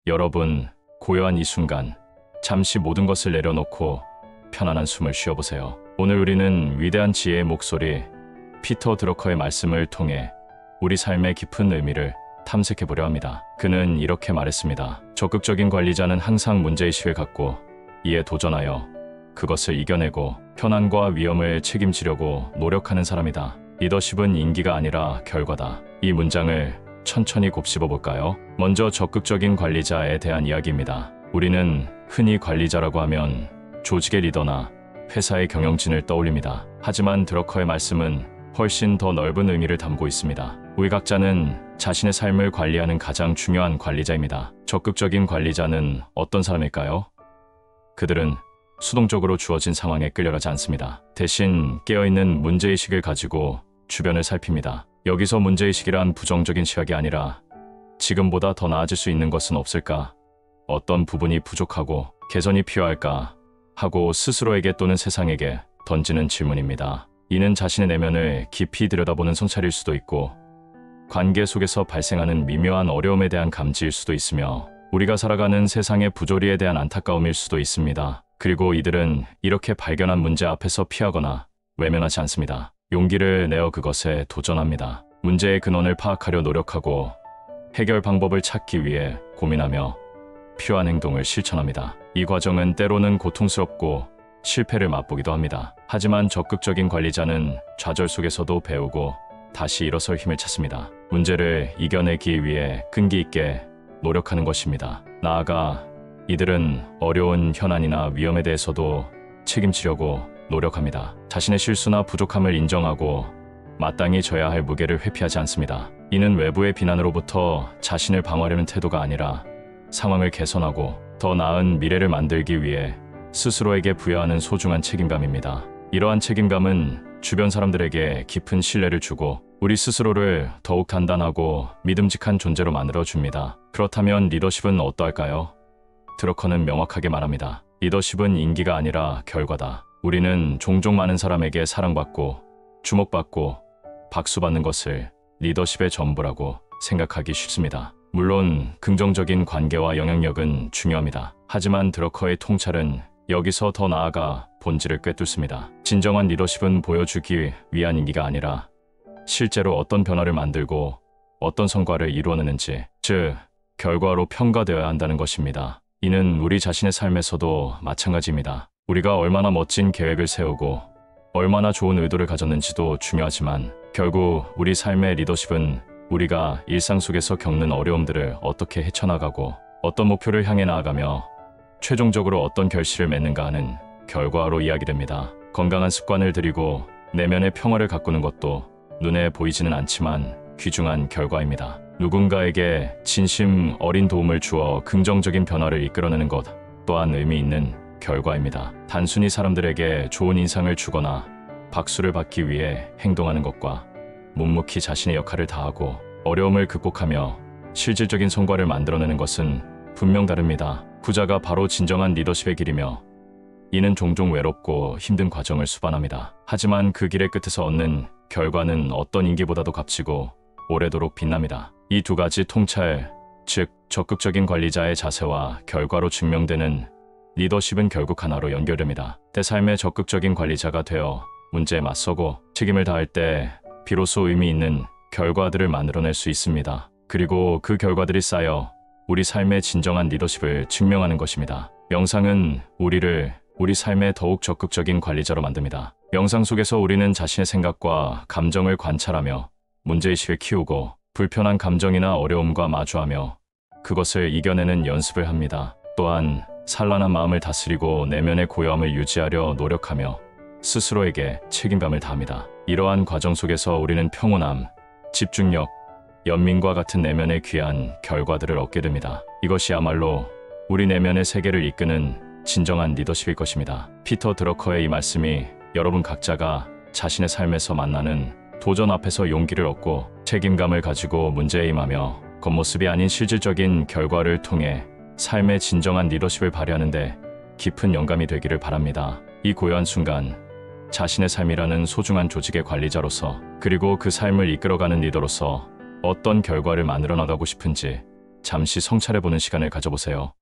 여러분, 고요한 이 순간, 잠시 모든 것을 내려놓고 편안한 숨을 쉬어보세요. 오늘 우리는 위대한 지혜의 목소리, 피터 드러커의 말씀을 통해 우리 삶의 깊은 의미를 탐색해보려 합니다. 그는 이렇게 말했습니다. 적극적인 관리자는 항상 문제의식을 갖고 이에 도전하여 그것을 이겨내고 현안과 위험을 책임지려고 노력하는 사람이다. 리더십은 인기가 아니라 결과다. 이 문장을 천천히 곱씹어 볼까요? 먼저 적극적인 관리자에 대한 이야기입니다. 우리는 흔히 관리자라고 하면 조직의 리더나 회사의 경영진을 떠올립니다. 하지만 드러커의 말씀은 훨씬 더 넓은 의미를 담고 있습니다. 우리 각자는 자신의 삶을 관리하는 가장 중요한 관리자입니다. 적극적인 관리자는 어떤 사람일까요? 그들은 수동적으로 주어진 상황에 끌려가지 않습니다. 대신 깨어있는 문제의식을 가지고 주변을 살핍니다. 여기서 문제의식이란 부정적인 시각이 아니라 지금보다 더 나아질 수 있는 것은 없을까? 어떤 부분이 부족하고 개선이 필요할까? 하고 스스로에게 또는 세상에게 던지는 질문입니다. 이는 자신의 내면을 깊이 들여다보는 성찰일 수도 있고 관계 속에서 발생하는 미묘한 어려움에 대한 감지일 수도 있으며 우리가 살아가는 세상의 부조리에 대한 안타까움일 수도 있습니다. 그리고 이들은 이렇게 발견한 문제 앞에서 피하거나 외면하지 않습니다. 용기를 내어 그것에 도전합니다. 문제의 근원을 파악하려 노력하고 해결 방법을 찾기 위해 고민하며 필요한 행동을 실천합니다. 이 과정은 때로는 고통스럽고 실패를 맛보기도 합니다. 하지만 적극적인 관리자는 좌절 속에서도 배우고 다시 일어설 힘을 찾습니다. 문제를 이겨내기 위해 끈기 있게 노력하는 것입니다. 나아가 이들은 어려운 현안이나 위험에 대해서도 책임지려고 노력합니다. 자신의 실수나 부족함을 인정하고 마땅히 져야 할 무게를 회피하지 않습니다. 이는 외부의 비난으로부터 자신을 방어하려는 태도가 아니라 상황을 개선하고 더 나은 미래를 만들기 위해 스스로에게 부여하는 소중한 책임감입니다. 이러한 책임감은 주변 사람들에게 깊은 신뢰를 주고 우리 스스로를 더욱 단단하고 믿음직한 존재로 만들어줍니다. 그렇다면 리더십은 어떠할까요? 드러커는 명확하게 말합니다. 리더십은 인기가 아니라 결과다. 우리는 종종 많은 사람에게 사랑받고 주목받고 박수받는 것을 리더십의 전부라고 생각하기 쉽습니다. 물론 긍정적인 관계와 영향력은 중요합니다. 하지만 드러커의 통찰은 여기서 더 나아가 본질을 꿰뚫습니다. 진정한 리더십은 보여주기 위한 인기가 아니라 실제로 어떤 변화를 만들고 어떤 성과를 이루어내는지, 즉 결과로 평가되어야 한다는 것입니다. 이는 우리 자신의 삶에서도 마찬가지입니다. 우리가 얼마나 멋진 계획을 세우고 얼마나 좋은 의도를 가졌는지도 중요하지만 결국 우리 삶의 리더십은 우리가 일상 속에서 겪는 어려움들을 어떻게 헤쳐나가고 어떤 목표를 향해 나아가며 최종적으로 어떤 결실을 맺는가 하는 결과로 이야기됩니다. 건강한 습관을 들이고 내면의 평화를 가꾸는 것도 눈에 보이지는 않지만 귀중한 결과입니다. 누군가에게 진심 어린 도움을 주어 긍정적인 변화를 이끌어내는 것 또한 의미 있는 결과입니다. 단순히 사람들에게 좋은 인상을 주거나 박수를 받기 위해 행동하는 것과 묵묵히 자신의 역할을 다하고 어려움을 극복하며 실질적인 성과를 만들어내는 것은 분명 다릅니다. 부자가 바로 진정한 리더십의 길이며 이는 종종 외롭고 힘든 과정을 수반합니다. 하지만 그 길의 끝에서 얻는 결과는 어떤 인기보다도 값지고 오래도록 빛납니다. 이 두 가지 통찰, 즉 적극적인 관리자의 자세와 결과로 증명되는 리더십은 결국 하나로 연결됩니다. 내 삶의 적극적인 관리자가 되어 문제에 맞서고 책임을 다할 때 비로소 의미 있는 결과들을 만들어낼 수 있습니다. 그리고 그 결과들이 쌓여 우리 삶의 진정한 리더십을 증명하는 것입니다. 명상은 우리를 우리 삶의 더욱 적극적인 관리자로 만듭니다. 명상 속에서 우리는 자신의 생각과 감정을 관찰하며 문제의식을 키우고 불편한 감정이나 어려움과 마주하며 그것을 이겨내는 연습을 합니다. 또한 산란한 마음을 다스리고 내면의 고요함을 유지하려 노력하며 스스로에게 책임감을 다합니다. 이러한 과정 속에서 우리는 평온함, 집중력, 연민과 같은 내면의 귀한 결과들을 얻게 됩니다. 이것이야말로 우리 내면의 세계를 이끄는 진정한 리더십일 것입니다. 피터 드러커의 이 말씀이 여러분 각자가 자신의 삶에서 만나는 도전 앞에서 용기를 얻고 책임감을 가지고 문제에 임하며 겉모습이 아닌 실질적인 결과를 통해 삶의 진정한 리더십을 발휘하는 데 깊은 영감이 되기를 바랍니다. 이 고요한 순간 자신의 삶이라는 소중한 조직의 관리자로서 그리고 그 삶을 이끌어가는 리더로서 어떤 결과를 만들어 나가고 싶은지 잠시 성찰해보는 시간을 가져보세요.